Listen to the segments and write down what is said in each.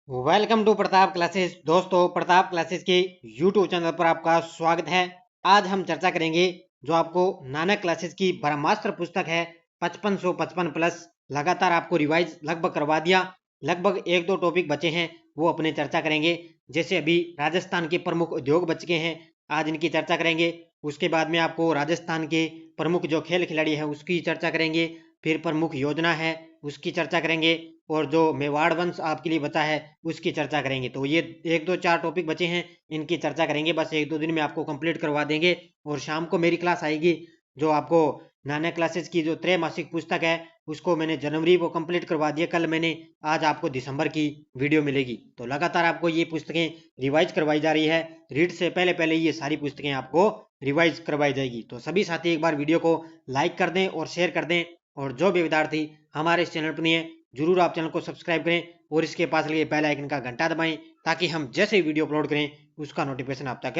Welcome to Pratap classes. दोस्तों, Pratap classes के YouTube channel पर आपका स्वागत है। आज हम चर्चा करेंगे जो आपको नानक क्लासेस की ब्रह्मास्त्र पुस्तक है 5555 प्लस। लगातार आपको रिवाइज लगभग करवा दिया, लगभग एक दो टॉपिक बचे हैं वो अपने चर्चा करेंगे। जैसे अभी राजस्थान के प्रमुख उद्योग बच गए हैं, आज इनकी चर्चा करेंगे। उसके बाद में आपको राजस्थान के प्रमुख जो खेल खिलाड़ी हैं उसकी चर्चा करेंगे। फिर प्रमुख योजना है उसकी चर्चा करेंगे, और जो मेवाड़ वंश आपके लिए बचा है उसकी चर्चा करेंगे। तो ये एक दो चार टॉपिक बचे हैं, इनकी चर्चा करेंगे। बस एक दो दिन में आपको कंप्लीट करवा देंगे। और शाम को मेरी क्लास आएगी जो आपको नानक क्लासेस की जो त्रैमासिक पुस्तक है उसको मैंने जनवरी को कंप्लीट करवा दिया कल मैंने। आज आपको दिसंबर की वीडियो मिलेगी। तो लगातार आपको ये पुस्तकें रिवाइज करवाई जा रही है। रीड से पहले पहले ये सारी पुस्तकें आपको रिवाइज करवाई जाएगी। तो सभी साथी एक बार वीडियो को लाइक कर दें और शेयर कर दें। और जो भी विद्यार्थी हमारे इस चैनल पर नहीं है, जरूर आप चैनल को सब्सक्राइब करें और इसके पास लगे बेल आइकन का घंटा दबाएं, ताकि हम जैसे वीडियो अपलोड करें उसका नोटिफिकेशन आप तक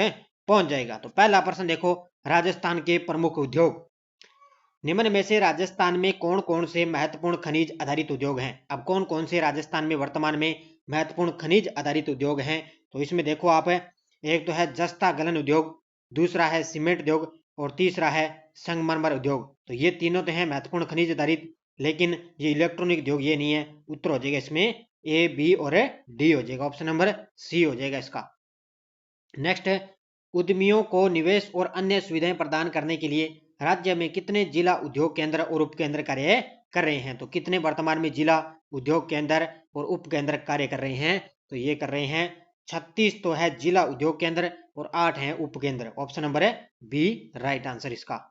पहुंच जाएगा। तो पहला प्रश्न देखो, राजस्थान के प्रमुख उद्योग। निम्न में से राजस्थान में कौन कौन से महत्वपूर्ण खनिज आधारित उद्योग हैं? अब कौन कौन से राजस्थान में वर्तमान में महत्वपूर्ण खनिज आधारित उद्योग हैं? तो इसमें देखो आप, एक तो है जस्ता गलन उद्योग, दूसरा है सीमेंट उद्योग, और तीसरा है संगमरमर उद्योग। तो ये तीनों तो हैं महत्वपूर्ण खनिज आधारित, लेकिन ये इलेक्ट्रॉनिक उद्योग ये नहीं है। उत्तर हो जाएगा इसमें ए, बी और डी हो जाएगा। ऑप्शन नंबर सी हो जाएगा इसका। नेक्स्ट है, उद्यमियों को निवेश और अन्य सुविधाएं प्रदान करने के लिए राज्य में कितने जिला उद्योग केंद्र और उप केंद्र कार्य कर रहे हैं? तो कितने वर्तमान में जिला उद्योग केंद्र और उप केंद्र कार्य कर रहे हैं? तो ये कर रहे हैं 36 तो है जिला उद्योग केंद्र और 8 हैं उप केंद्र। ऑप्शन नंबर है बी राइट आंसर इसका।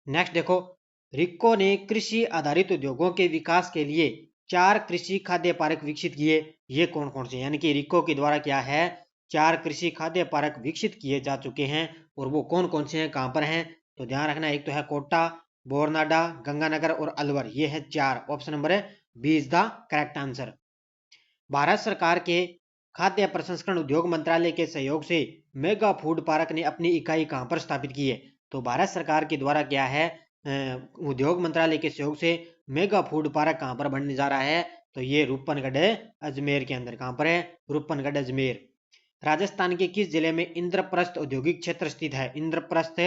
नेक्स्ट देखो, रिक्को ने कृषि आधारित उद्योगों के विकास के लिए 4 कृषि खाद्य पार्क विकसित किए। ये कौन कौन से? यानी कि रिक्को के द्वारा क्या है, 4 कृषि खाद्य पार्क विकसित किए जा चुके हैं। और वो कौन कौन से हैं, कहां पर हैं? तो ध्यान रखना, एक तो है कोटा, बोरनाडा, गंगानगर और अलवर। ये है 4। ऑप्शन नंबर है B is the correct answer. Bharat सरकार के खाद्य प्रसंस्करण उद्योग मंत्रालय के सहयोग से मेगा फूड पार्क ने अपनी इकाई कहां पर स्थापित की है? तो भारत सरकार के द्वारा क्या है, उद्योग मंत्रालय के सहयोग से मेगा फूड पार्क कहां पर बनने जा रहा है? तो ये रूपनगढ़ अजमेर के अंदर। कहां पर है? रूपनगढ़ अजमेर। राजस्थान के किस जिले में इंद्रप्रस्थ औद्योगिक क्षेत्र स्थित है? इंद्रप्रस्थ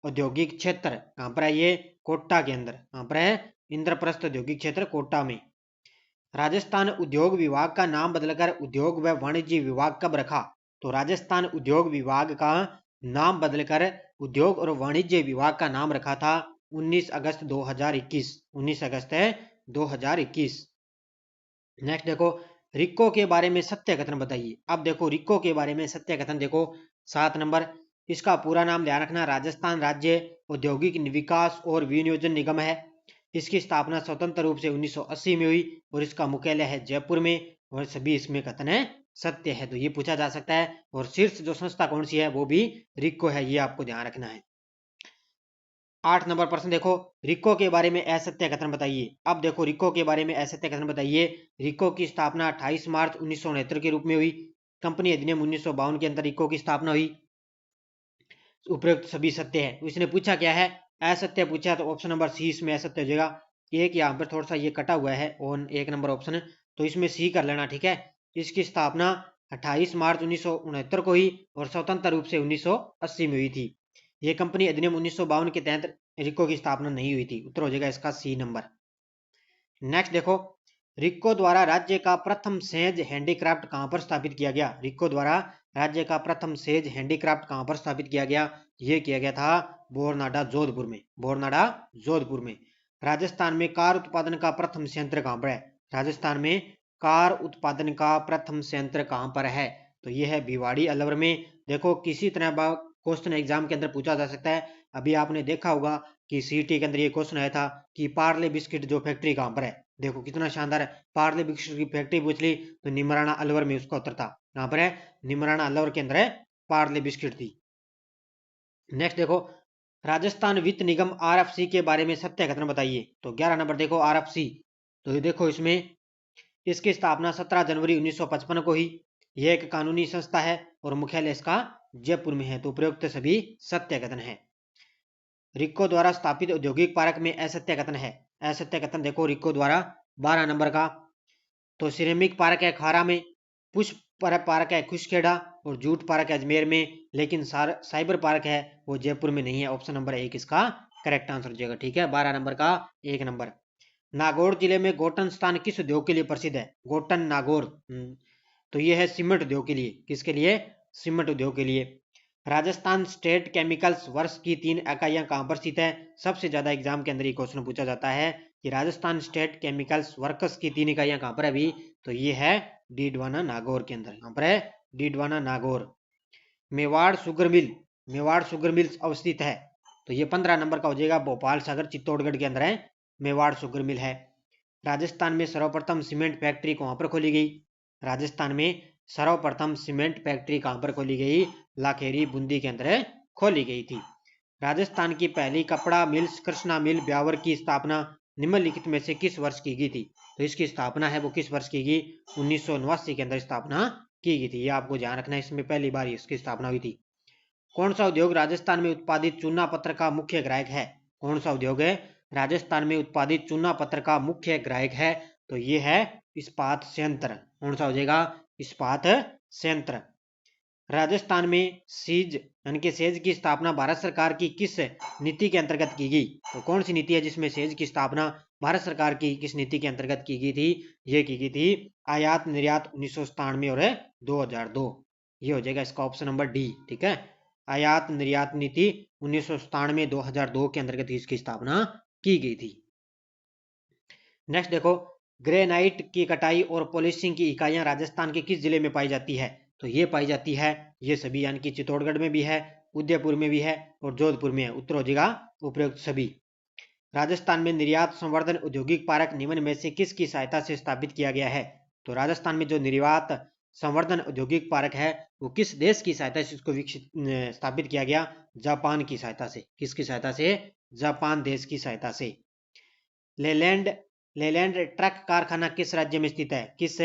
औद्योगिक क्षेत्र कहां पर है? ये कोटा के अंदर। कहां पर है? इंद्रप्रस्थ औद्योगिक क्षेत्र कोटा में। राजस्थान उद्योग विभाग का नाम बदलकर उद्योग व वाणिज्य विभाग कब रखा? तो राजस्थान उद्योग विभाग का नाम बदलकर उद्योग और वाणिज्य विभाग का नाम रखा था 19 अगस्त 2021। 19 अगस्त है 2021। नेक्स्ट देखो, रिक्को के बारे में सत्य कथन बताइए। अब देखो रिक्को के बारे में सत्य कथन देखो 7 नंबर। इसका पूरा नाम ध्यान रखना, राजस्थान राज्य औद्योगिक विकास और विनियोजन निगम है। इसकी स्थापना स्वतंत्र रूप से 1980 में हुई और इसका मुख्यालय है जयपुर में। और सभी इसमें कथन है सत्य है। तो ये पूछा जा सकता है। और शीर्ष जो संस्था कौन सी है वो भी रिक्को है, ये आपको ध्यान रखना है। 8 नंबर प्रश्न देखो, रिक्को के बारे में असत्य कथन बताइए। अब देखो रिक्को के बारे में असत्य कथन बताइए। रिक्को की स्थापना 28 मार्च 1969 के रूप में हुई। कंपनी अधिनियम 1952 के अंदर रिक्को की स्थापना हुई। उपयुक्त सभी सत्य है। तो इसने पूछा क्या है, असत्य पूछा, तो ऑप्शन नंबर सी इसमें असत्य हो जाएगा। एक यहाँ पर थोड़ा सा ये कटा हुआ है और 1 नंबर ऑप्शन, तो इसमें सी कर लेना, ठीक है। इसकी स्थापना 28 मार्च 1969 को हुई और स्वतंत्र रूप से 1980 में हुई थी। ये कंपनी अधिनियम 1952 के तहत रिक्को की स्थापना नहीं हुई थी। उत्तर हो जाएगा इसका सी नंबर। नेक्स्ट देखो, रिक्को द्वारा राज्य का प्रथम सेज हैंडीक्राफ्ट कहां पर स्थापित किया गया? रिक्को द्वारा राज्य का प्रथम सेज हैंडीक्राफ्ट कहां पर स्थापित किया गया? यह किया गया था बोरनाडा जोधपुर में। बोरनाडा जोधपुर में। राजस्थान में कार उत्पादन का प्रथम संयंत्र कहां पर है? राजस्थान में कार उत्पादन का प्रथम संयंत्र कहां पर है? तो यह है भिवाड़ी अलवर में। देखो किसी तरह क्वेश्चन एग्जाम के अंदर पूछा जा सकता है। अभी आपने देखा होगा कि सीटी के अंदर ये क्वेश्चन आया था कि पार्ले बिस्किट जो फैक्ट्री कहां पर है। देखो कितना शानदार है, पार्ले बिस्किट की फैक्ट्री पूछ ली तो निमराना अलवर में उसका उत्तर था। कहां पर है? निमराना अलवर के अंदर है पार्ले बिस्किट थी। नेक्स्ट देखो, राजस्थान वित्त निगम आरएफसी के बारे में सत्य कथन बताइए। तो 11 नंबर देखो आरएफसी। तो ये देखो इसमें इसकी स्थापना 17 जनवरी 1955 को हुई। यह एक कानूनी संस्था है और मुख्यालय इसका जयपुर में है। तो उपयुक्त सभी सत्य कथन है। रिक्को द्वारा स्थापित औद्योगिक पार्क में असत्य कथन है। असत्य कथन देखो रिक्को द्वारा 12 नंबर का, तो सिरेमिक पार्क है खारा में। पुष्प पार्क है खुशखेड़ा और जूट पार्क है अजमेर में, लेकिन साइबर पार्क है वो जयपुर में नहीं है। ऑप्शन नंबर 1 इसका करेक्ट आंसर हो जाएगा। ठीक है, 12 नंबर का 1 नंबर। नागौर जिले में गोटन स्थान किस उद्योग के लिए प्रसिद्ध है? गोटन नागौर, तो ये है सीमेंट उद्योग के लिए। किसके लिए? सीमेंट उद्योग के लिए। राजस्थान स्टेट केमिकल्स वर्ष की 3 इकाइयां कहां पर स्थित है? सबसे ज्यादा एग्जाम के अंदर ये क्वेश्चन पूछा जाता है कि राजस्थान स्टेट केमिकल्स वर्क्स की 3 इकाइयां कहां पर है अभी? तो ये है डीडवाना नागौर के अंदर। यहाँ पर है Didwana Nagaur. Mewar sugar mill, Mewar sugar mill अवस्थित है, तो ये 15 नंबर का हो जाएगा। भोपाल सागर चित्तौड़गढ़ के अंदर है मेवाड़ शुगर मिल है। राजस्थान में सर्वप्रथम सीमेंट फैक्ट्री कहां पर खोली गई? राजस्थान में सर्वप्रथम सीमेंट फैक्ट्री कहां पर खोली गई? लाखेरी बूंदी के अंदर खोली गई थी। राजस्थान की पहली कपड़ा मिल्स कृष्णा मिल ब्यावर की स्थापना निम्नलिखित में से किस वर्ष की गई थी? तो इसकी स्थापना है वो किस वर्ष की गई? 1989 के अंदर स्थापना की गई थी। ये आपको ध्यान रखना है, इसमें पहली बार इसकी स्थापना हुई थी। कौन सा उद्योग राजस्थान में उत्पादित चूना पत्थर का मुख्य ग्राहक है? कौन सा उद्योग है राजस्थान में उत्पादित चूना पत्थर का मुख्य ग्राहक है? तो ये है इस्पात संयंत्र। कौन सा हो जाएगा? इस्पात संयंत्र। राजस्थान में सीज यानी कि सेज की स्थापना भारत सरकार की किस नीति के अंतर्गत की गई? तो कौन सी नीति है जिसमें सेज की स्थापना भारत सरकार की किस नीति के अंतर्गत की गई थी? ये की गई थी आयात निर्यात 1997 और 2002। ये हो जाएगा इसका ऑप्शन नंबर डी। ठीक है, आयात निर्यात नीति 1997-2002 के अंतर्गत इसकी स्थापना की गई थी। नेक्स्ट देखो, ग्रेनाइट की कटाई और पॉलिशिंग की इकाइयां राजस्थान के किस जिले में पाई जाती है? तो ये पाई जाती है, ये सभी यानी कि चित्तौड़गढ़ में भी है, उदयपुर में भी है और जोधपुर में है। उत्तर हो जाएगा उपरोक्त सभी। राजस्थान में निर्यात संवर्धन औद्योगिक पार्क निम्न में से किसकी सहायता से स्थापित किया गया है? तो राजस्थान में जो निर्यात संवर्धन औद्योगिक पार्क है वो किस देश की सहायता से इसको विकसित स्थापित किया गया? जापान की सहायता से। किसकी सहायता से? जापान देश की सहायता से। लेलैंड लेलैंड ट्रक कारखाना किस राज्य में स्थित है? किस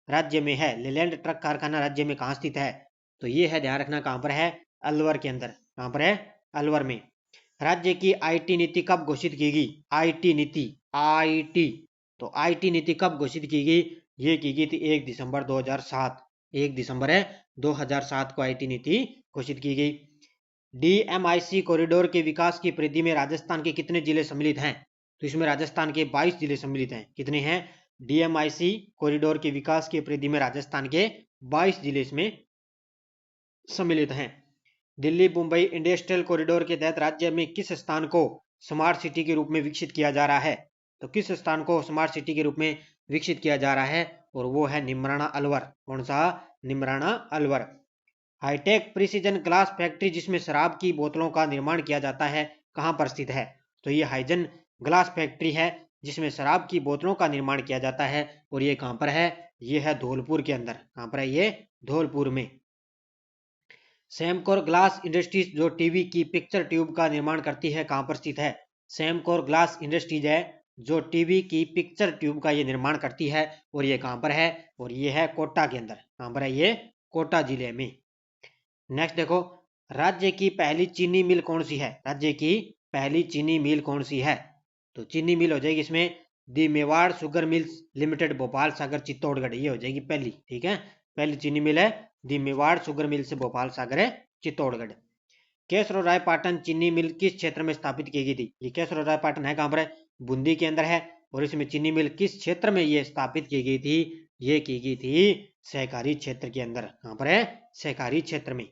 राज्य में है लेलैंड ट्रक कारखाना? राज्य में कहाँ स्थित है? तो ये है, ध्यान रखना, कहाँ पर है? अलवर के अंदर। कहाँ पर है? अलवर में। राज्य की आईटी नीति कब घोषित की गई? आईटी नीति, आईटी, तो आईटी नीति कब घोषित की गई? ये की गई थी 1 दिसंबर 2007। 1 दिसंबर 2007 को आईटी नीति घोषित की गई। डीएमआईसी कॉरिडोर के विकास की परिधि में राजस्थान के कितने जिले सम्मिलित हैं? तो इसमें राजस्थान के 22 जिले सम्मिलित हैं। कितने हैं? डीएमआईसी कॉरिडोर के विकास की परिधि में राजस्थान के 22 जिले इसमें सम्मिलित हैं। दिल्ली मुंबई इंडस्ट्रियल कॉरिडोर के तहत राज्य में किस स्थान को स्मार्ट सिटी के रूप में विकसित किया जा रहा है? तो किस स्थान को स्मार्ट सिटी के रूप में विकसित किया जा रहा है? और वो है निमराना अलवर। कौन सा? Neemrana Alwar. Hi-tech precision glass factory जिसमें शराब की बोतलों का निर्माण किया जाता है कहां पर स्थित है? तो ये हाइजन ग्लास फैक्ट्री है जिसमें शराब की बोतलों का निर्माण किया जाता है और ये कहां पर है? ये है धौलपुर के अंदर। कहां पर है ये? धौलपुर में। सेमकोर ग्लास इंडस्ट्रीज जो टीवी की पिक्चर ट्यूब का निर्माण करती है कहां पर स्थित है? सेमकोर ग्लास इंडस्ट्रीज है जो टीवी की पिक्चर ट्यूब का ये निर्माण करती है और ये कहां पर है? और ये है कोटा के अंदर। कहां पर है ये? कोटा जिले में। नेक्स्ट देखो, राज्य की पहली चीनी मिल कौन सी है? राज्य की पहली चीनी मिल कौन सी है? तो चीनी मिल हो जाएगी इसमें the Mewar sugar mills limited Bhopal Sagar Chittorgarh. ये हो जाएगी पहली। ठीक है, पहली चीनी मिल है दी मेवाड़ शुगर मिल से भोपाल सागर है चित्तौड़गढ़। केसरो राय पाटन चीनी मिल किस क्षेत्र में स्थापित की गई थी? ये केसरो राय पाटन है कहां पर है? बूंदी के अंदर है। और इसमें चीनी मिल किस क्षेत्र में ये स्थापित की गई थी? ये की गई थी सहकारी क्षेत्र के अंदर। कहां पर है? सहकारी क्षेत्र में।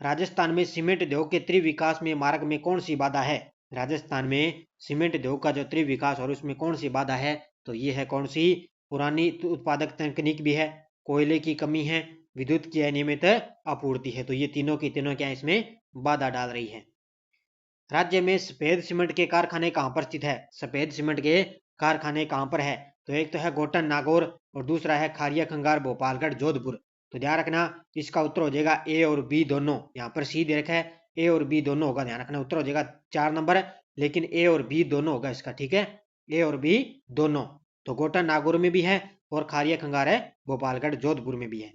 राजस्थान में सीमेंट उद्योग के त्रिविकास में मार्ग में कौन सी बाधा है? राजस्थान में सीमेंट उद्योग का जो त्रिविकास और उसमें कौन सी बाधा है? तो ये है कौन सी? पुरानी उत्पादक तकनीक भी है, कोयले की कमी है, विद्युत की अनियमित आपूर्ति है। तो ये तीनों की तीनों क्या इसमें बाधा डाल रही है। राज्य में सफेद सीमेंट के कारखाने कहां पर स्थित है? सफेद सीमेंट के कारखाने कहां पर है? तो एक तो है गोटन नागौर और दूसरा है खारिया खंगार भोपालगढ़ जोधपुर। तो ध्यान रखना इसका उत्तर हो जाएगा ए और बी दोनों। यहाँ पर सी दे रखा है, ए और बी दोनों होगा। ध्यान रखना उत्तर हो जाएगा 4 नंबर, लेकिन ए और बी दोनों होगा इसका। ठीक है, ए और बी दोनों। तो गोटन नागौर में भी है और खारिया खंगार है भोपालगढ़ जोधपुर में भी है।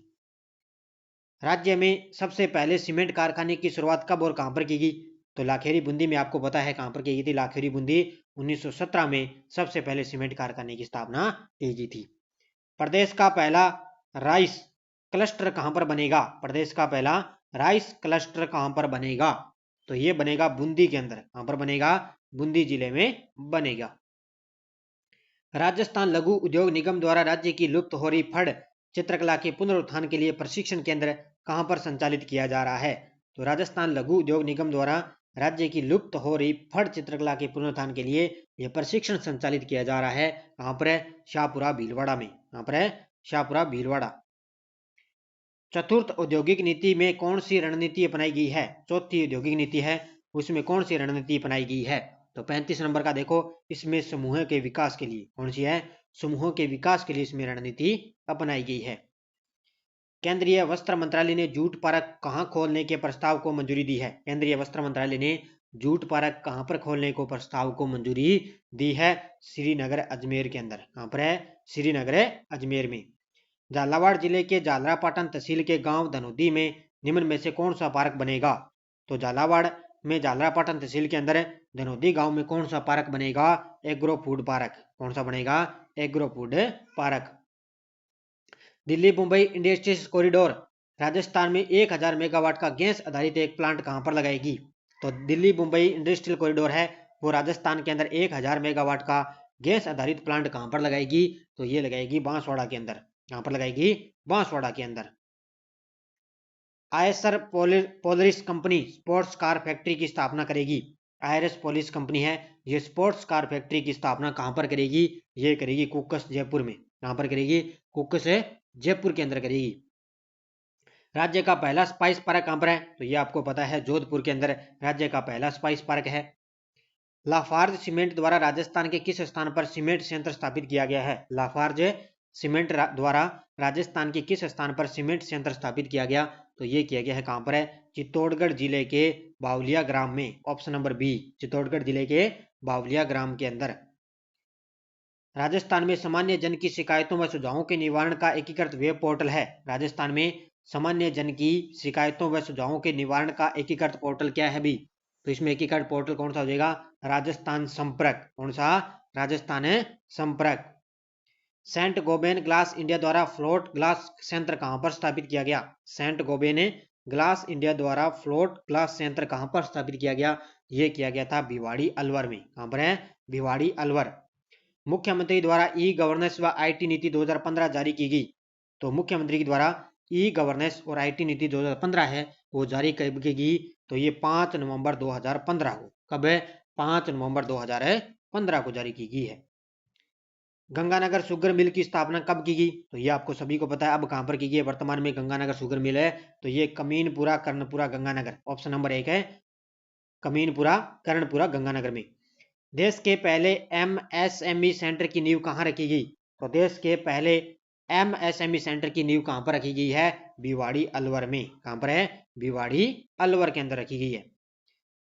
राज्य में सबसे पहले सीमेंट कारखाने की शुरुआत कब और कहां पर की गई? तो लाखेरी बूंदी में आपको पता है कहां पर की गई थी। लाखेरी बूंदी 1917 में सबसे पहले सीमेंट कारखाने की स्थापना की गई थी। प्रदेश का पहला राइस क्लस्टर कहां पर बनेगा? प्रदेश का पहला राइस क्लस्टर कहां पर बनेगा? तो ये बनेगा बूंदी के अंदर। कहां पर बनेगा? बूंदी जिले में बनेगा। राजस्थान लघु उद्योग निगम द्वारा राज्य की लुप्त हो रही फड़ चित्रकला के पुनरुत्थान के लिए प्रशिक्षण केंद्र कहां पर संचालित किया जा रहा है? तो राजस्थान लघु उद्योग निगम द्वारा राज्य की लुप्त हो रही फड़ चित्रकला के पुनरुत्थान के लिए यह प्रशिक्षण संचालित किया जा रहा है। कहां पर है? शाहपुरा भीलवाड़ा में। कहां पर है? शाहपुरा भीलवाड़ा। चतुर्थ औद्योगिक नीति में कौन सी रणनीति अपनाई गई है? चौथी औद्योगिक नीति है, उसमें कौन सी रणनीति अपनाई गई है? तो 35 नंबर का देखो, इसमें समूह के विकास के लिए कौन सी है? समूहों के विकास के लिए इसमें रणनीति अपनाई गई है। केंद्रीय वस्त्र मंत्रालय ने जूट पार्क कहां खोलने के प्रस्ताव को मंजूरी दी है? केंद्रीय वस्त्र मंत्रालय ने जूट पार्क कहां पर खोलने को प्रस्ताव को मंजूरी दी है? श्रीनगर अजमेर के अंदर। कहां पर है? श्रीनगर अजमेर में। झालावाड़ जिले के झालरापाटन तहसील के गांव धनौदी में निम्न में से कौन सा पार्क बनेगा? तो झालावाड़ में झालरापाटन तहसील के अंदर धनौदी गांव में कौन सा पार्क बनेगा? Agro food park. कौन सा बनेगा? Agro food park. Delhi Mumbai industrial corridor Rajasthan में 1000 मेगावाट का गैस आधारित एक प्लांट कहां पर लगाएगी? तो दिल्ली मुंबई इंडस्ट्रियल कॉरिडोर है वो राजस्थान के अंदर 1000 मेगावाट का गैस आधारित प्लांट कहां पर लगाएगी? तो ये लगाएगी बांसवाड़ा के अंदर। कहां पर लगाएगी? बांसवाड़ा के अंदर। Eicher Polaris company sports car factory की स्थापना करेगी। आयरस पोलिस कंपनी है, ये स्पोर्ट्स कार फैक्ट्री की स्थापना कहां पर करेगी? ये करेगी कुक्स जयपुर में। कहां पर करेगी? कुक्स जयपुर के अंदर करेगी। राज्य का पहला स्पाइस पार्क कहां पर है? तो ये आपको पता है, जोधपुर के अंदर राज्य का पहला स्पाइस पार्क है। लाफार्ज सीमेंट द्वारा राजस्थान के किस स्थान पर सीमेंट संयंत्र स्थापित किया गया है? लाफार्ज सीमेंट द्वारा राजस्थान के किस स्थान पर सीमेंट संयंत्र स्थापित किया गया? तो ये किया गया है कहां पर है? चित्तौड़गढ़ जिले के बावलिया ग्राम में। ऑप्शन नंबर बी, चित्तौड़गढ़ जिले के बावलिया ग्राम के अंदर। राजस्थान में सामान्य जन की शिकायतों व सुझावों के निवारण का एकीकृत वेब पोर्टल है। राजस्थान में सामान्य जन की शिकायतों व सुझावों के निवारण का एकीकृत पोर्टल क्या है भी? तो इसमें एकीकृत पोर्टल कौन सा हो जाएगा? राजस्थान संपर्क। कौन सा? राजस्थान संपर्क। सेंट गोबेन ग्लास इंडिया द्वारा फ्लोट ग्लास संयंत्र कहां पर स्थापित किया गया? सेंट गोबेन ग्लास इंडिया द्वारा फ्लोट ग्लास संयंत्र कहां पर स्थापित किया गया? यह किया गया था भिवाड़ी अलवर में। कहां पर है? भिवाड़ी अलवर। मुख्यमंत्री द्वारा ई गवर्नेंस व आईटी नीति 2015 जारी की गई। तो मुख्यमंत्री के द्वारा ई गवर्नेंस और आईटी नीति 2015 है वो जारी कब की गई? तो ये 5 नवंबर 2015 को। कब है? 5 नवंबर 2015 को जारी की गई है। गंगानगर शुगर मिल की स्थापना कब की गई? तो ये आपको सभी को पता है। अब कहां पर की गई है? वर्तमान में गंगानगर शुगर मिल है तो ये कमीनपुरा कर्णपुरा गंगानगर। ऑप्शन नंबर 1 है कमीनपुरा कर्णपुरा गंगानगर में। देश के पहले एमएसएमई सेंटर की नींव कहां रखी गई? तो देश के पहले एमएसएमई सेंटर की नींव कहां पर रखी गई है? भिवाड़ी अलवर में। कहां पर है? भिवाड़ी अलवर के अंदर रखी गई है।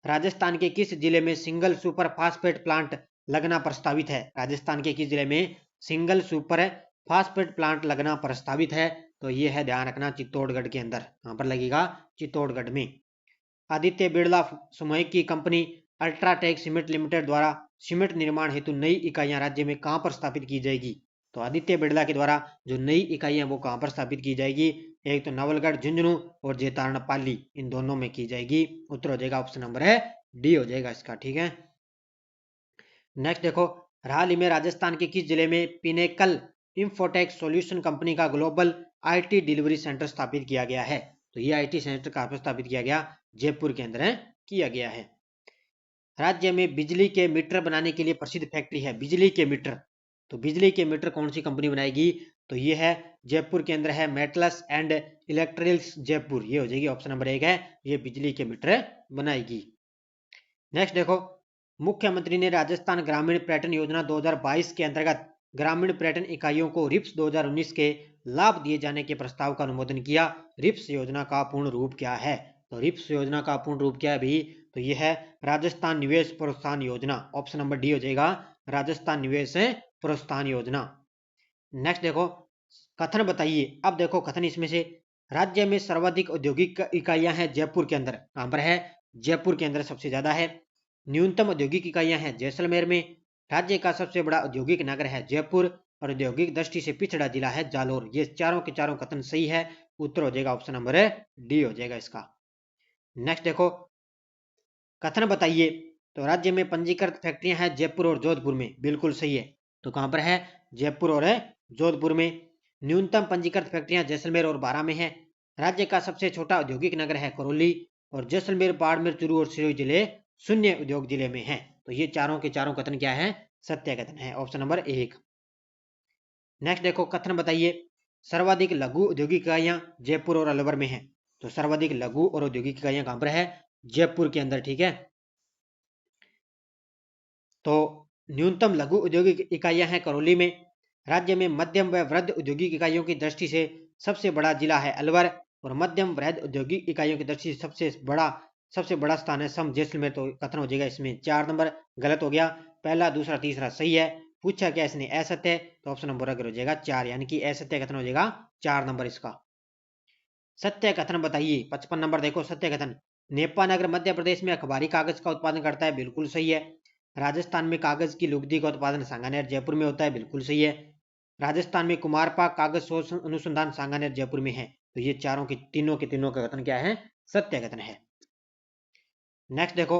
राजस्थान के किस जिले में सिंगल सुपर फास्फेट प्लांट लगना प्रस्तावित है? राजस्थान के किस जिले में सिंगल सुपर फास्फेट प्लांट लगना प्रस्तावित है? तो यह है, ध्यान रखना, चित्तौड़गढ़ के अंदर। कहां पर लगेगा? चित्तौड़गढ़ में। आदित्य बिरला समूह की कंपनी अल्ट्राटेक सीमेंट लिमिटेड द्वारा सीमेंट निर्माण हेतु नई इकाइयां राज्य में कहां पर स्थापित की जाएगी? तो आदित्य बिरला के द्वारा जो नई इकाइयां वो कहां पर स्थापित की जाएगी? एक तो नवलगढ़, झुंझुनू और जेतारना पाली, इन दोनों में की जाएगी। उत्तर हो जाएगा ऑप्शन नंबर है डी हो जाएगा इसका। ठीक है, नेक्स्ट देखो, हाल ही में राजस्थान के किस जिले में पिनेकल इंफोटेक सॉल्यूशन कंपनी का ग्लोबल आईटी डिलीवरी सेंटर स्थापित किया गया है? तो ये आईटी सेंटर कहां पर स्थापित किया गया? जयपुर के अंदर किया गया है। राज्य में बिजली के मीटर बनाने के लिए प्रसिद्ध फैक्ट्री है। बिजली के मीटर, तो बिजली के मीटर कौन सी कंपनी बनाएगी? तो ये है जयपुर के अंदर है मेटल्स एंड इलेक्ट्रिकल्स जयपुर। ये हो जाएगी ऑप्शन नंबर 1 है, ये बिजली के मीटर बनाएगी। नेक्स्ट देखो, मुख्यमंत्री ने राजस्थान ग्रामीण पर्यटन योजना 2022 के अंतर्गत ग्रामीण पर्यटन इकाइयों को रिप्स 2019 के लाभ दिए जाने के प्रस्ताव का अनुमोदन किया। रिप्स योजना का पूर्ण रूप क्या है? तो रिप्स योजना का पूर्ण रूप क्या है भी? तो यह है राजस्थान निवेश प्रोत्साहन योजना। ऑप्शन नंबर डी हो जाएगा, राजस्थान निवेश प्रोत्साहन योजना। नेक्स्ट देखो, कथन बताइए। अब देखो कथन इसमें से, राज्य में सर्वाधिक औद्योगिक इकाइयां हैं जयपुर के अंदर। कहां पर है? जयपुर के अंदर सबसे ज्यादा है। न्यूनतम औद्योगिक इकाइयां हैं जैसलमेर में। राज्य का सबसे बड़ा औद्योगिक नगर है जयपुर। और औद्योगिक दृष्टि से पिछड़ा जिला है जालोर। ये चारों के चारों कथन सही है, उत्तर हो जाएगा ऑप्शन नंबर डी हो जाएगा इसका। नेक्स्ट देखो, कथन बताइए। तो राज्य में पंजीकृत फैक्ट्रियां हैं जयपुर और जोधपुर में, बिल्कुल सही है। तो कहां पर है? जयपुर और जोधपुर में। न्यूनतम पंजीकृत फैक्ट्रियां जैसलमेर और बारां में है। राज्य का सबसे छोटा औद्योगिक नगर है करौली, और जैसलमेर, बाड़मेर, चूरू और सिरोही जिले शून्य उद्योग जिले में है। तो ये चारों के चारों कथन क्या है? सत्य कथन है, ऑप्शन नंबर 1। नेक्स्ट देखो, कथन बताइए। सर्वाधिक लघु औद्योगिक इकाइयां जयपुर और अलवर में है। तो सर्वाधिक लघु और औद्योगिक इकाइयां कहां पर है? जयपुर के अंदर, ठीक है। तो न्यूनतम लघु औद्योगिक इकाइयां हैं करौली में। राज्य में मध्यम व वृहद औद्योगिक इकाइयों की दृष्टि से सबसे बड़ा जिला है अलवर, और मध्यम वृहद औद्योगिक इकाइयों की दृष्टि से सबसे बड़ा स्थान है सम जैसलमेर। तो कथन हो जाएगा इसमें 4 नंबर गलत हो गया। पहला, दूसरा, तीसरा सही है। पूछा क्या इसने? असत्य। तो ऑप्शन नंबर अगर हो जाएगा 4, यानी कि असत्य कथन हो जाएगा 4 नंबर इसका। सत्य कथन बताइए। 55 नंबर देखो, सत्य कथन। नेपानगर मध्य प्रदेश में अखबारी कागज का उत्पादन करता है, बिल्कुल सही है। राजस्थान में कागज की लुगदी का उत्पादन सांगानेर जयपुर में होता है, बिल्कुल सही है। राजस्थान में कुमारपाक कागज शोध अनुसंधान सांगानेर जयपुर में है। तो ये चारों के तीनों का कथन क्या है? सत्य कथन है। नेक्स्ट देखो,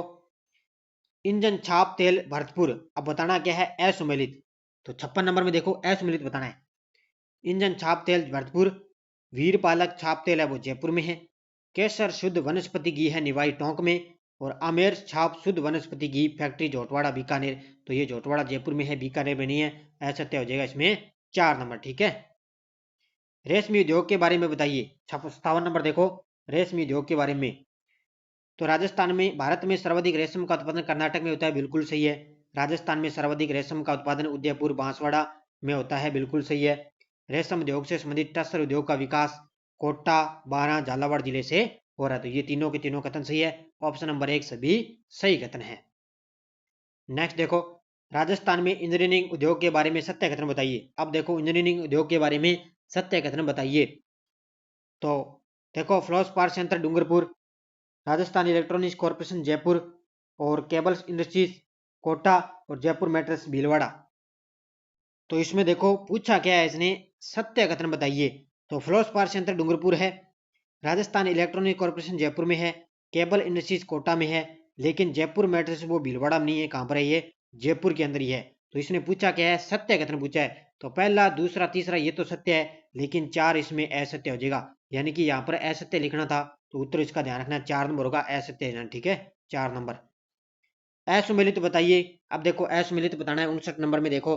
इंजन छाप तेल भरतपुर, अब बताना क्या है? असुमेलित। तो 56 नंबर में देखो, असुमेलित बताना है। इंजन छाप तेल भरतपुर, वीर पालक छाप तेल है वो जयपुर में है। केसर शुद्ध वनस्पति घी है निवाई टोंक में, और आमेर छाप शुद्ध वनस्पति घी फैक्ट्री झोटवाड़ा बीकानेर। तो ये झोटवाड़ा जयपुर में है, बीकानेर में नहीं है। असत्य हो जाएगा इसमें 4 नंबर, ठीक है। रेशमी उद्योग के बारे में बताइए। 57 नंबर देखो, रेशमी उद्योग के बारे में। तो राजस्थान में, भारत में सर्वाधिक रेशम का उत्पादन कर्नाटक में होता है, बिल्कुल सही है। राजस्थान में सर्वाधिक रेशम का उत्पादन उदयपुर बांसवाड़ा में होता है, बिल्कुल सही है। रेशम उद्योग से संबंधित टसर उद्योग का विकास कोटा, बारां, झालावाड़ जिले से हो रहा है। तो ये तीनों के तीनों कथन सही है, ऑप्शन नंबर 1 सभी सही कथन है। नेक्स्ट देखो, राजस्थान में इंजीनियरिंग उद्योग के बारे में सत्य कथन बताइए। अब देखो, इंजीनियरिंग उद्योग के बारे में सत्य कथन बताइए। तो देखो, flows power centre Dungarpur, Rajasthan electronics corporation Jaipur, और केबल्स इंडस्ट्रीज कोटा, और जयपुर मेटल्स भीलवाड़ा। तो इसमें देखो पूछा क्या है इसने? सत्य कथन बताइए। तो फ्लोस पावर सेंटर डूंगरपुर है, राजस्थान इलेक्ट्रॉनिक कॉर्पोरेशन जयपुर में है, केबल इंडस्ट्रीज कोटा में है, लेकिन जयपुर मेटल्स वो भीलवाड़ा में नहीं है। कहां पर है? ये जयपुर के अंदर ही है। तो इसने पूछा क्या है? सत्य कथन पूछा है। तो पहला, दूसरा, तीसरा ये तो सत्य है, लेकिन 4 इसमें असत्य हो जाएगा, यानी कि यहाँ पर असत्य लिखना था। तो उत्तर इसका ध्यान रखना, 4 नंबर होगा असत्य, ठीक है, 4 नंबर। असुमेलित बताइए। अब देखो, असुमेलित बताना है। 59 नंबर में देखो,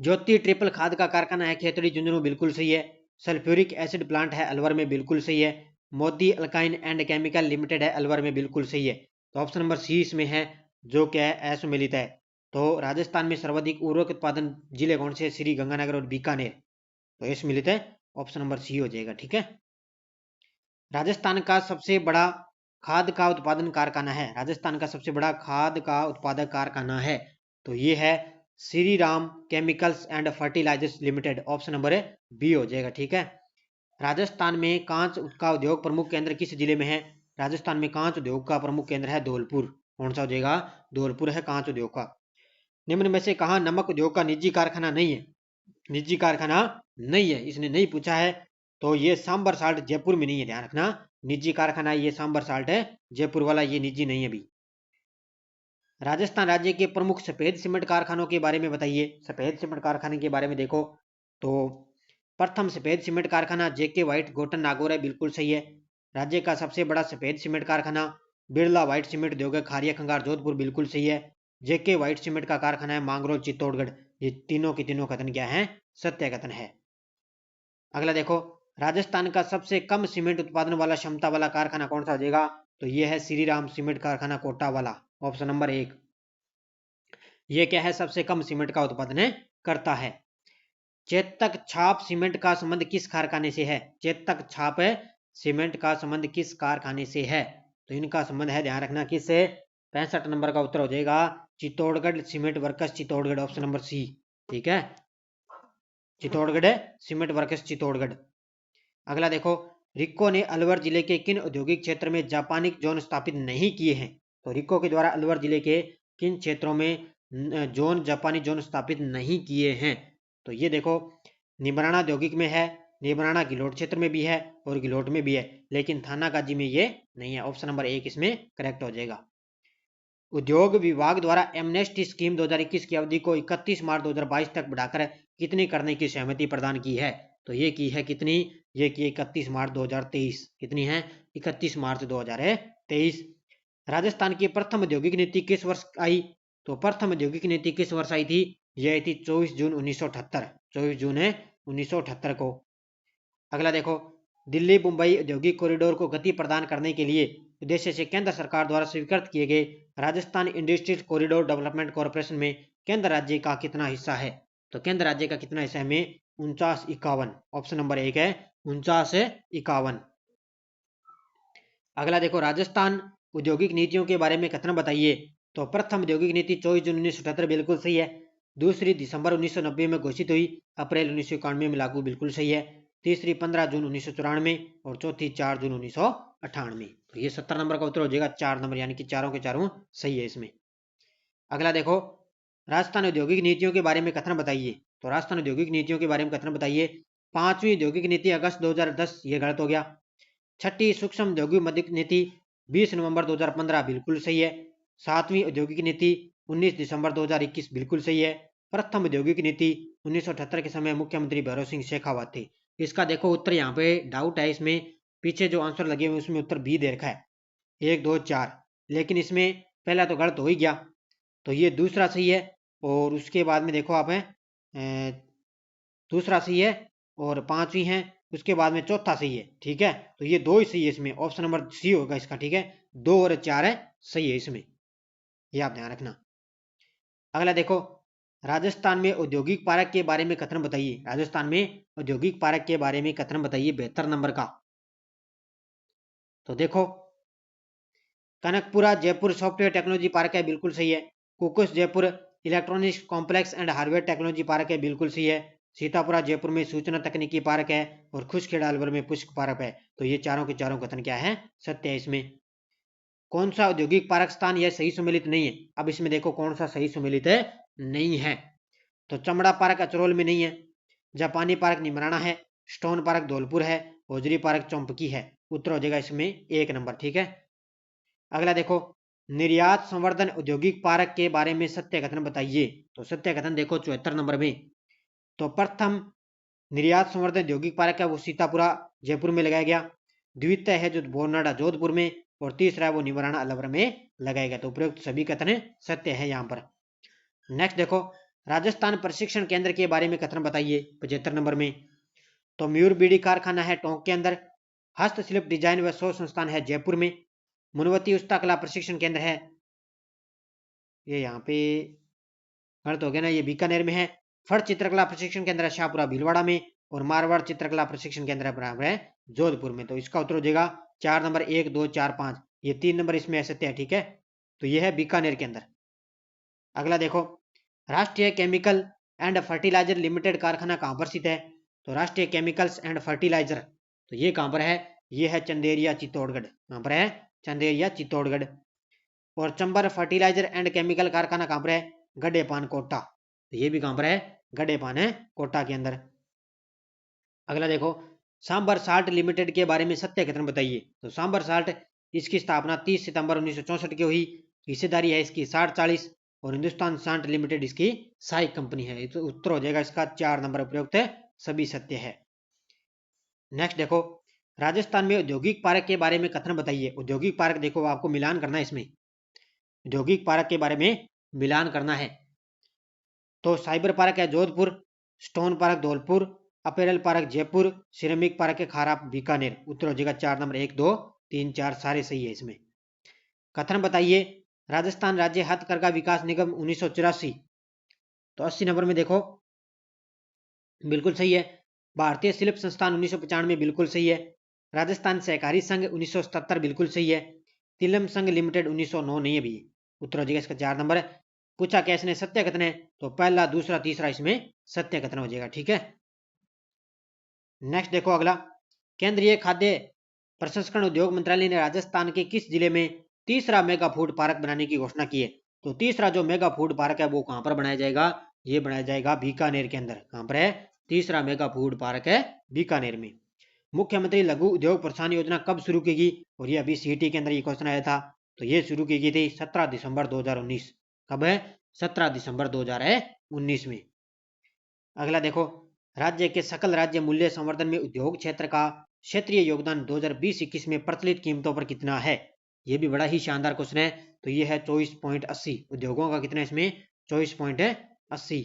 ज्योति ट्रिपल खाद का कारखाना है खेतड़ी झुंझुनू, बिल्कुल सही है। सल्फ्यूरिक एसिड प्लांट है अलवर में, बिल्कुल सही है। Modi alkyne and chemical limited है अलवर में, बिल्कुल सही है। तो ऑप्शन नंबर सी इसमें है, जो क्या है? असुमेलित है। तो राजस्थान में सर्वाधिक उर्वरक उत्पादन जिले कौन से? श्री गंगानगर और बीकानेर। तो असुमेलित है, ऑप्शन नंबर सी हो जाएगा, ठीक है। राजस्थान का सबसे बड़ा खाद का उत्पादन कारखाना है, राजस्थान का सबसे बड़ा खाद का उत्पादक कारखाना है, तो ये है Shri Ram chemicals and fertilisers limited. Option number B हो जाएगा, ठीक है। राजस्थान में कांच का उद्योग प्रमुख केंद्र किस जिले में है? राजस्थान में कांच उद्योग का प्रमुख केंद्र है धौलपुर। कौन सा हो जाएगा? धौलपुर है कांच उद्योग का। निम्न में से कहा नमक उद्योग का निजी कारखाना नहीं है? निजी कारखाना नहीं है, इसने नहीं पूछा है। तो ये सांबर साल्ट जयपुर में नहीं है, ध्यान रखना। निजी कारखाना ये सांबर साल्ट है, जयपुर वाला ये निजी नहीं है अभी। राजस्थान राज्य के प्रमुख सफेद सीमेंट कारखानों के बारे में बताइए। सफेद सीमेंट कारखाने के बारे में देखो, तो प्रथम सफेद सीमेंट कारखाना जेके व्हाइट गोटन नागौर है, बिल्कुल सही है। राज्य का सबसे बड़ा सफेद सीमेंट कारखाना बिरला व्हाइट सीमेंट उद्योग है खारिया खंगार जोधपुर, बिल्कुल सही है। जेके व्हाइट सीमेंट का कारखाना है मांगरोल चित्तौड़गढ़। ये तीनों के तीनों कथन क्या है? सत्य कथन है। अगला देखो, राजस्थान का सबसे कम सीमेंट उत्पादन वाला क्षमता वाला कारखाना कौन सा हो जाएगा? तो ये है श्री राम सीमेंट कारखाना कोटा वाला, ऑप्शन नंबर 1। ये क्या है? सबसे कम सीमेंट का उत्पादन करता है। चेतक छाप सीमेंट का संबंध किस कारखाने से है? चेतक छाप सीमेंट का संबंध किस कारखाने से है? तो इनका संबंध है, ध्यान रखना, किससे? 65 नंबर का उत्तर हो जाएगा Chittorgarh cement workers Chittorgarh, option number C, ठीक है। Chittorgarh cement workers Chittorgarh. अगला देखो, रिक्को ने अलवर जिले के किन औद्योगिक क्षेत्र में जापानिक जोन स्थापित नहीं किए हैं? तो रिक्को के द्वारा अलवर जिले के किन क्षेत्रों में जोन, जापानी जोन स्थापित नहीं किए हैं। तो ये देखो, निमराना औद्योगिक में है, निमराना गिलोट क्षेत्र में भी है और गिलोट में भी है, लेकिन थानागाजी में ये नहीं है। ऑप्शन नंबर 1 इसमें करेक्ट हो जाएगा। उद्योग विभाग द्वारा एमनेस्टी स्कीम 2021 की अवधि को 31 मार्च 2022 तक बढ़ाकर कितनी करने की सहमति प्रदान की है? तो ये की है कितनी? ये की 31 मार्च 2023। कितनी है? 31 मार्च 2023। राजस्थान की प्रथम औद्योगिक नीति किस वर्ष आई? तो प्रथम औद्योगिक नीति किस वर्ष आई थी? ये आई थी 24 जून 1978। 24 जून है 1978 को। अगला देखो, दिल्ली मुंबई औद्योगिक कॉरिडोर को गति प्रदान करने के लिए उद्देश्य से केंद्र सरकार द्वारा स्वीकृत किए गए Rajasthan industrial corridor development corporation में केंद्र राज्य का कितना हिस्सा है? तो केंद्र राज्य का कितना हिस्सा है में? 49-51। ऑप्शन नंबर 1 है 49-51। अगला देखो, राजस्थान औद्योगिक नीतियों के बारे में कथन बताइए। तो प्रथम औद्योगिक नीति 24 जून 1978 बिल्कुल सही है। दूसरी दिसंबर 1990 में घोषित हुई, अप्रैल 1991 में लागू, बिल्कुल सही है। तीसरी 15 जून 1994 और चौथी 4 जून 1998। तो ये 70 नंबर का उत्तर हो जाएगा। 4 नंबर, यानी कि चारों के चारों सही है इसमें। अगला देखो, राजस्थान औद्योगिक नीतियों के बारे में कथन बताइए। तो राजस्थान औद्योगिक नीतियों के बारे में कथन बताइए। 5वीं औद्योगिक नीति अगस्त 2010, ये गलत हो गया। छठी सूक्ष्म औद्योगिक मध्यक नीति 20 नवंबर 2015, बिल्कुल सही है। 7वीं औद्योगिक नीति 19 दिसंबर 2021, बिल्कुल सही है। प्रथम औद्योगिक नीति 1978 के समय मुख्यमंत्री भैरव सिंह शेखावत थे। इसका देखो उत्तर यहाँ पे डाउट है, इसमें पीछे जो आंसर लगे हुए उसमें उत्तर बी दे रखा है 1 2 4, लेकिन इसमें पहला तो गलत हो ही गया, तो ये दूसरा सही है। और उसके बाद में देखो आप है दूसरा सही है और 5वीं है, उसके बाद में चौथा सही है। ठीक है, तो ये 2 ही सही है इसमें। ऑप्शन नंबर सी होगा इसका। ठीक है, 2 और 4 है सही है इसमें, ये आप ध्यान रखना। अगला देखो, राजस्थान में औद्योगिक पार्क के बारे में कथन बताइए। राजस्थान में औद्योगिक पार्क के बारे में कथन बताइए 72 नंबर का। तो देखो, Kanakpura Jaipur software technology park है, बिल्कुल सही है। Kukas Jaipur electronics complex and hardware technology park है, बिल्कुल सही है। सीतापुरा जयपुर में सूचना तकनीकी पार्क है और खुशखेड़ा अलवर में पुष्प पार्क है। तो ये चारों के चारों कथन क्या है? सत्य है इसमें। कौन सा औद्योगिक पार्क स्थान यह सही सुमेलित नहीं है? अब इसमें देखो कौन सा सही सुमेलित है नहीं है। तो चमड़ा पार्क अचरोल में नहीं है, जापानी पार्क निमराना है, स्टोन पार्क धौलपुर है, होजरी पार्क चौंपकी है। उत्तर हो जाएगा इसमें 1 नंबर। ठीक है, अगला देखो, निर्यात संवर्धन औद्योगिक पार्क के बारे में सत्य कथन बताइए। तो सत्य कथन देखो 74 नंबर में। तो प्रथम निर्यात संवर्धन औद्योगिक पार्क है वो सीतापुरा जयपुर में लगाया गया। द्वितीय है जो बोरनाडा जोधपुर में, और तीसरा है वो निमराना अलवर में लगाया गया। तो उपयुक्त सभी कथन सत्य है यहाँ पर। नेक्स्ट देखो, राजस्थान प्रशिक्षण केंद्र के बारे में कथन बताइए 75 नंबर में। तो मयूर बीड़ी कारखाना है टोंक के अंदर, हस्तशिल्प डिजाइन व शोध संस्थान है जयपुर में, मुनवती उस्ता कला प्रशिक्षण केंद्र है, ये यहाँ पे गलत हो गया ना, ये बीकानेर में है। फट चित्रकला प्रशिक्षण केंद्र है शाहपुरा भीलवाड़ा में, और मारवाड़ चित्रकला प्रशिक्षण केंद्र है बराबर है जोधपुर में। तो इसका उत्तर हो जाएगा 4 नंबर 1 2 4 5, ये 3 नंबर इसमें असत्य है। ठीक है, तो ये है बीकानेर के अंदर। अगला देखो, राष्ट्रीय केमिकल एंड फर्टिलाइजर लिमिटेड कारखाना कहाँ पर स्थित है? तो राष्ट्रीय केमिकल्स एंड फर्टिलाइजर, तो ये कहाँ पर है? ये है चंदेरिया चित्तौड़गढ़। कहाँ पर है? चंदेरिया चित्तौड़गढ़। और चंबर फर्टिलाइजर एंड केमिकल कारखाना कहाँ पर है? गड्ढेपान कोटा। तो ये भी कहाँ पर है? गड्ढेपान है कोटा के अंदर। अगला देखो, सांबर साल्ट लिमिटेड के बारे में सत्य कथन बताइए। तो सांबर साल्ट, इसकी स्थापना 30 सितंबर 1964 की हुई, हिस्सेदारी है इसकी 60-40, और हिंदुस्तान साल्ट लिमिटेड इसकी सहायक कंपनी है। तो उत्तर हो जाएगा इसका 4 नंबर उपयुक्त है, सभी सत्य है। नेक्स्ट देखो, राजस्थान में औद्योगिक पार्क के बारे में कथन बताइए। औद्योगिक पार्क देखो आपको मिलान करना है इसमें, औद्योगिक पार्क के बारे में मिलान करना है। तो साइबर पार्क है Jodhpur, stone park Dholpur, apparel park Jaipur, ceramic park है खारा बीकानेर। उत्तर हो जाएगा 4 नंबर 1 2 3 4 सारे सही है इसमें। कथन बताइए, राजस्थान राज्य हथकरघा विकास निगम 1984। तो 80 नंबर में देखो, बिल्कुल सही है। भारतीय शिल्प संस्थान 1995, बिल्कुल सही है। राजस्थान सहकारी संघ 1977, बिल्कुल सही है। तिलम संघ लिमिटेड 1909 नहीं है भी। उत्तर हो जाएगा इसका 4 नंबर। पूछा कैसे ने सत्य कथन है, तो पहला दूसरा तीसरा इसमें सत्य कथन हो जाएगा। ठीक है, नेक्स्ट देखो अगला, केंद्रीय खाद्य प्रसंस्करण उद्योग मंत्रालय ने राजस्थान के किस जिले में तीसरा मेगा फूड पार्क बनाने की घोषणा की है? तो तीसरा जो मेगा फूड पार्क है वो कहाँ पर बनाया जाएगा, ये बनाया जाएगा बीकानेर के अंदर। कहाँ पर है, तीसरा मेगा फूड पार्क है बीकानेर में। मुख्यमंत्री लघु उद्योग प्रोत्साहन योजना कब शुरू की गई, और ये अभी सीटी के अंदर ये क्वेश्चन आया था, तो ये शुरू की गई थी 17 दिसंबर 2019। कब है, 17 दिसंबर 2019 में। अगला देखो, राज्य के सकल राज्य मूल्य संवर्धन में उद्योग क्षेत्र का क्षेत्रीय योगदान 2020-21 में प्रचलित कीमतों पर कितना है। ये भी बड़ा ही शानदार क्वेश्चन है। तो ये है 24.80। उद्योगों का कितना है इसमें, 24.80।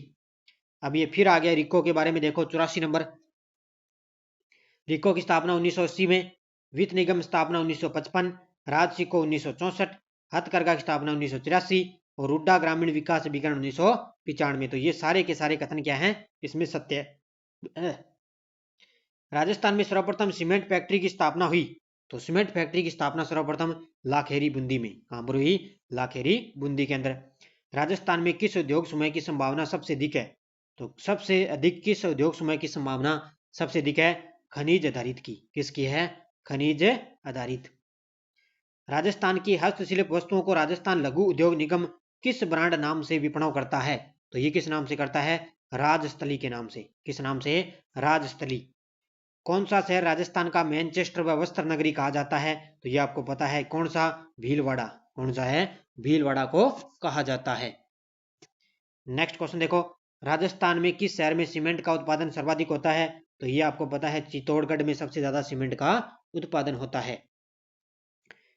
अब ये फिर आ गया रिको के बारे में। देखो 84 नंबर, रिको की स्थापना 1980 में, वित्त निगम स्थापना 1955, राजसिको 1964, हथकरघा की स्थापना 1983 और रुड्डा ग्रामीण विकास अभिकरण 1995। तो ये सारे के सारे कथन क्या हैं, इसमें सत्य है। राजस्थान में सर्वप्रथम सीमेंट फैक्ट्री की स्थापना हुई, तो सीमेंट फैक्ट्री की स्थापना सर्वप्रथम लाखेरी बूंदी में। कहां पर हुई, लाखेरी बूंदी के अंदर। राजस्थान में किस उद्योग समूह की संभावना सबसे अधिक है, तो सबसे अधिक किस उद्योग समूह की संभावना सबसे अधिक है, खनिज आधारित की। किसकी है, खनिज आधारित। राजस्थान की हस्तशिल्प वस्तुओं को राजस्थान लघु उद्योग निगम किस ब्रांड नाम से विपणन करता है, तो ये किस नाम से करता है, राजस्थली के नाम से। किस नाम से, राजस्थली। कौन सा शहर राजस्थान का मैनचेस्टर व वस्त्र नगरी कहा जाता है, तो ये आपको पता है, कौन सा, भीलवाड़ा। कौन सा है, भीलवाड़ा को कहा जाता है। नेक्स्ट क्वेश्चन देखो, राजस्थान में किस शहर में सीमेंट का उत्पादन सर्वाधिक होता है, तो ये आपको पता है, चित्तौड़गढ़ में सबसे ज्यादा सीमेंट का उत्पादन होता है।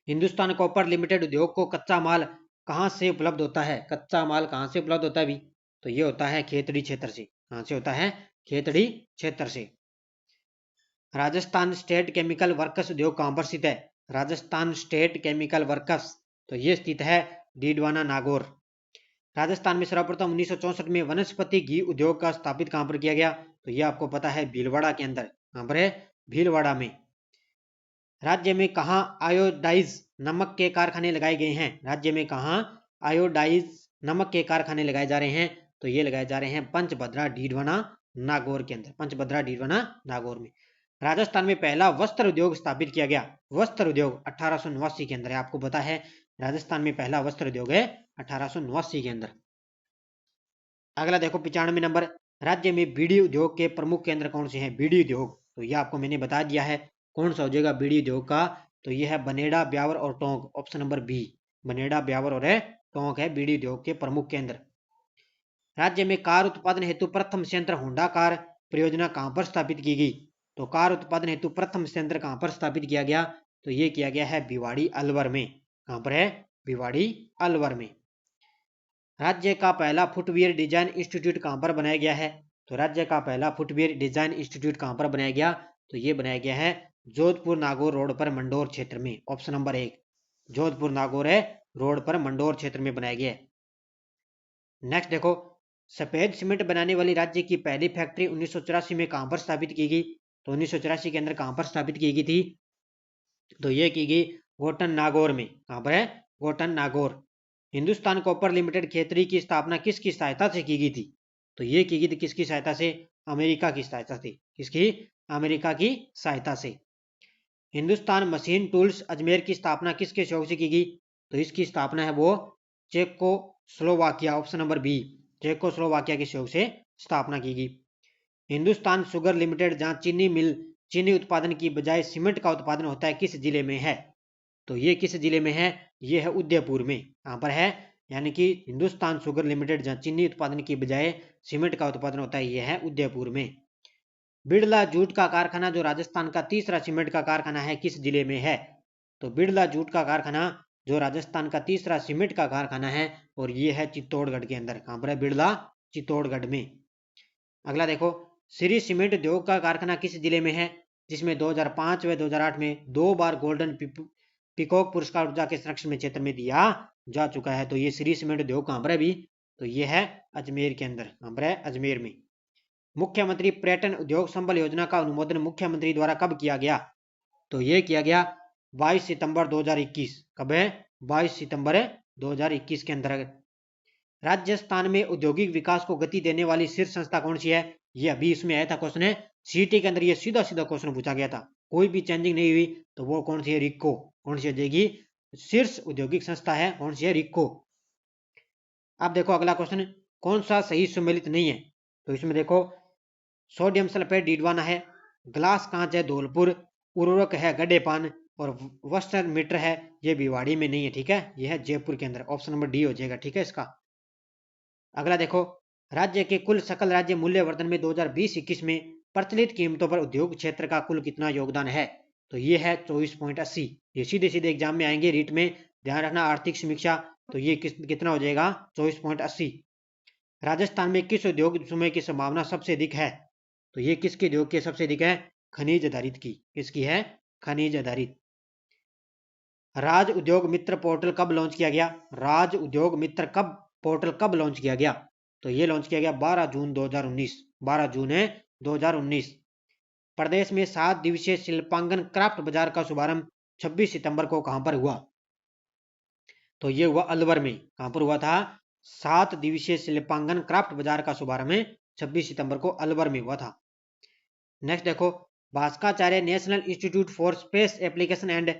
हिंदुस्तान कॉपर लिमिटेड उद्योग को कच्चा माल कहां से उपलब्ध होता है, कच्चा माल कहां से उपलब्ध होता है भी, तो ये होता है खेतड़ी क्षेत्र से। कहां से होता है, खेतड़ी क्षेत्र से। राजस्थान स्टेट केमिकल वर्कस उद्योग कहां पर स्थित है, राजस्थान स्टेट केमिकल वर्कस, तो ये स्थित है डीडवाना नागौर। राजस्थान में सर्वप्रथम 1964 में वनस्पति घी उद्योग का स्थापित कहां पर किया गया, तो ये आपको पता है, भीलवाड़ा के अंदर। कहां पर है, भीलवाड़ा में। राज्य में कहां आयोडाइज नमक के कारखाने लगाए गए हैं, राज्य में कहां आयोडाइज नमक के कारखाने लगाए जा रहे हैं, तो ये लगाए जा रहे हैं पंचभद्रा डीडवाना नागौर के अंदर। पंचभद्रा डीडवाना नागौर में। राजस्थान में पहला वस्त्र उद्योग स्थापित किया गया, वस्त्र उद्योग 1889 के अंदर है। आपको पता है, राजस्थान में पहला वस्त्र उद्योग है 1889 के अंदर। अगला देखो 95 नंबर, राज्य में बीड़ी उद्योग के प्रमुख केंद्र कौन से हैं, बीड़ी उद्योग, तो ये आपको मैंने बता दिया है, कौन सा हो जाएगा बीड़ी उद्योग का, तो ये है बनेड़ा, ब्यावर और Tonk. Option number B, Banera, Beawar और टोंक है बीड़ी उद्योग के प्रमुख केंद्र। राज्य में कार उत्पादन हेतु प्रथम संयंत्र होंडा कार परियोजना कहां पर स्थापित की गई, तो कार उत्पादन हेतु प्रथम संयंत्र कहां पर स्थापित किया गया, तो ये किया गया है भिवाड़ी अलवर में। कहां पर है, भिवाड़ी अलवर में। राज्य का पहला फुटवियर डिजाइन इंस्टीट्यूट कहां पर बनाया गया है, तो राज्य का पहला फुटवियर डिजाइन इंस्टीट्यूट कहां पर बनाया गया, तो ये बनाया गया है जोधपुर नागौर रोड पर मंडोर क्षेत्र में। ऑप्शन नंबर 1, जोधपुर नागौर है रोड पर मंडोर क्षेत्र में बनाया गया है। नेक्स्ट देखो, सफेद सीमेंट बनाने वाली राज्य की पहली फैक्ट्री 1984 में कहां पर स्थापित की गई, तो 1984 के अंदर कहां पर स्थापित की गई थी, तो ये की गई गोटन नागौर में। कहां पर है, गोटन नागौर। हिंदुस्तान कॉपर लिमिटेड खेतड़ी की स्थापना किसकी सहायता से की गई थी, तो ये की गई थी किसकी सहायता से, अमेरिका की सहायता से। किसकी, अमेरिका की सहायता से। हिंदुस्तान मशीन टूल्स अजमेर की स्थापना किसके सहयोग से की गई, तो इसकी स्थापना है वो Czechoslovakia. Option number B, Czechoslovakia के सहयोग से स्थापना की गई। हिंदुस्तान शुगर लिमिटेड जहां चीनी मिल चीनी उत्पादन की बजाय सीमेंट का उत्पादन होता है, किस जिले में है, तो ये किस जिले में है, ये है उदयपुर में। कहां पर है, यानी कि हिंदुस्तान शुगर लिमिटेड जहां चीनी उत्पादन की बजाय सीमेंट का उत्पादन होता है, ये है उदयपुर में। बिड़ला जूट का कारखाना जो राजस्थान का तीसरा सीमेंट का कारखाना है, किस जिले में है, तो बिड़ला जूट का कारखाना जो राजस्थान का तीसरा सीमेंट का कारखाना है, और ये है चित्तौड़गढ़ के अंदर। कहां पर है, बिड़ला, चित्तौड़गढ़ में। अगला देखो, श्री सीमेंट उद्योग का कारखाना किस जिले में है, जिसमें 2005 व 2008 में 2 बार गोल्डन पिकॉक पुरस्कार ऊर्जा के संरक्षण में क्षेत्र में दिया जा चुका है, तो ये श्री सीमेंट उद्योग कहां पर है भी, तो ये है अजमेर के अंदर। कहां पर है, अजमेर में। मुख्यमंत्री पर्यटन उद्योग संबल योजना का अनुमोदन मुख्यमंत्री द्वारा कब किया गया, तो ये किया गया 22 सितंबर 2021। कब है, 22 सितंबर 2021 के अंतर्गत। राजस्थान में औद्योगिक विकास को गति देने वाली शीर्ष संस्था कौन सी है, ये अभी इसमें आया था क्वेश्चन है, सीटी के अंदर ये सीधा सीधा क्वेश्चन पूछा गया था, कोई भी चेंजिंग नहीं हुई, तो वो कौन सी है, रिक्को। कौन सी हो जाएगी, शीर्ष औद्योगिक संस्था है कौन सी है, रिक्को। अब देखो अगला क्वेश्चन, कौन सा सही सुमेलित नहीं है? तो इसमें देखो सोडियम सल्फेट डीडवाना है, ग्लास कांच है धौलपुर, उर्वरक है गड्ढेपान और वस्त्र मीटर है ये भिवाड़ी में नहीं है, ठीक है, यह है जयपुर के अंदर। ऑप्शन नंबर डी हो जाएगा, ठीक है इसका। अगला देखो, राज्य के कुल सकल राज्य मूल्यवर्धन में 2020-21 में प्रचलित कीमतों पर उद्योग क्षेत्र का कुल कितना योगदान है? तो ये है 24.80। ये सीधे सीधे एग्जाम में आएंगे, रीट में ध्यान रखना, आर्थिक समीक्षा। तो ये कितना हो जाएगा? 24.80। राजस्थान में किस उद्योग समूह की संभावना सबसे अधिक है? तो ये किसके उद्योग की सबसे अधिक है? खनिज आधारित की। किसकी है? खनिज आधारित। राज उद्योग मित्र पोर्टल कब लॉन्च किया गया? राज उद्योग मित्र पोर्टल कब लॉन्च किया गया? तो ये लॉन्च किया गया 12 जून 2019। 12 जून है 2019। प्रदेश में 7 दिवसीय शिल्पांगन क्राफ्ट बाजार का शुभारंभ 26 सितंबर को कहां पर हुआ? तो ये हुआ अलवर में। कहां पर हुआ था? 7 दिवसीय शिल्पांगन क्राफ्ट बाजार का शुभारंभ 26 सितंबर को अलवर में हुआ था। नेक्स्ट देखो, Bhaskaracharya national institute for space application and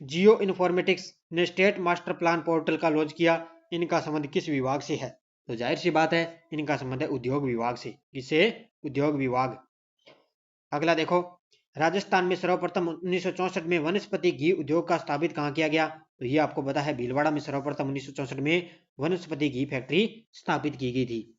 geo informatics ने स्टेट मास्टर प्लान पोर्टल का लॉन्च किया, इनका संबंध किस विभाग से है? तो जाहिर सी बात है इनका संबंध है उद्योग विभाग से। किससे? उद्योग विभाग। अगला देखो, राजस्थान में सर्वप्रथम 1964 में वनस्पति घी उद्योग का स्थापित कहां किया गया? तो ये आपको पता है, भीलवाड़ा में सर्वप्रथम 1964 में वनस्पति घी फैक्ट्री स्थापित की गई थी।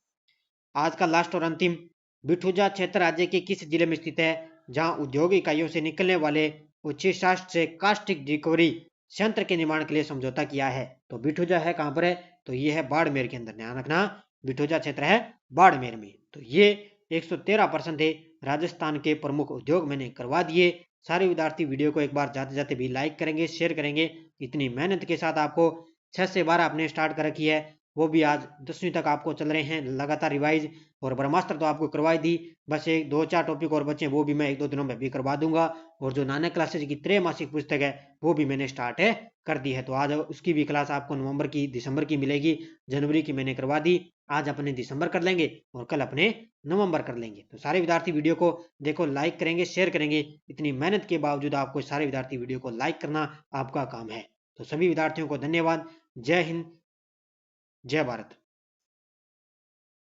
आज का लास्ट और अंतिम, बिठूजा क्षेत्र राज्य के किस जिले में स्थित है जहां उद्योग इकाइयों से निकलने वाले उच्छिष्ट से कास्टिक रिकवरी संयंत्र के निर्माण के लिए समझौता किया है? तो बिठूजा है कहां पर है? तो ये है बाड़मेर के अंदर। ध्यान रखना, बिठूजा क्षेत्र है बाड़मेर में। तो ये 113% थे राजस्थान के प्रमुख उद्योग मैंने करवा दिए। सारे विद्यार्थी वीडियो को एक बार जाते जाते भी लाइक करेंगे, शेयर करेंगे। इतनी मेहनत के साथ आपको 6 से 12 आपने स्टार्ट कर रखी है, वो भी आज 10वीं तक आपको चल रहे हैं लगातार रिवाइज। और ब्रह्मास्त्र तो आपको करवाई दी, बस एक 2-4 टॉपिक और बचे, वो भी मैं 1-2 दिनों में भी करवा दूंगा। और जो नानक क्लासेज की त्रैमासिक पुस्तक है वो भी मैंने स्टार्ट कर दी है। तो आज उसकी भी क्लास आपको नवंबर की, दिसंबर की मिलेगी। जनवरी की मैंने करवा दी, आज अपने दिसंबर कर लेंगे और कल अपने नवंबर कर लेंगे। तो सारे विद्यार्थी वीडियो को देखो, लाइक करेंगे, शेयर करेंगे। इतनी मेहनत के बावजूद आपको सारे विद्यार्थी वीडियो को लाइक करना आपका काम है। तो सभी विद्यार्थियों को धन्यवाद। जय हिंद, जय भारत।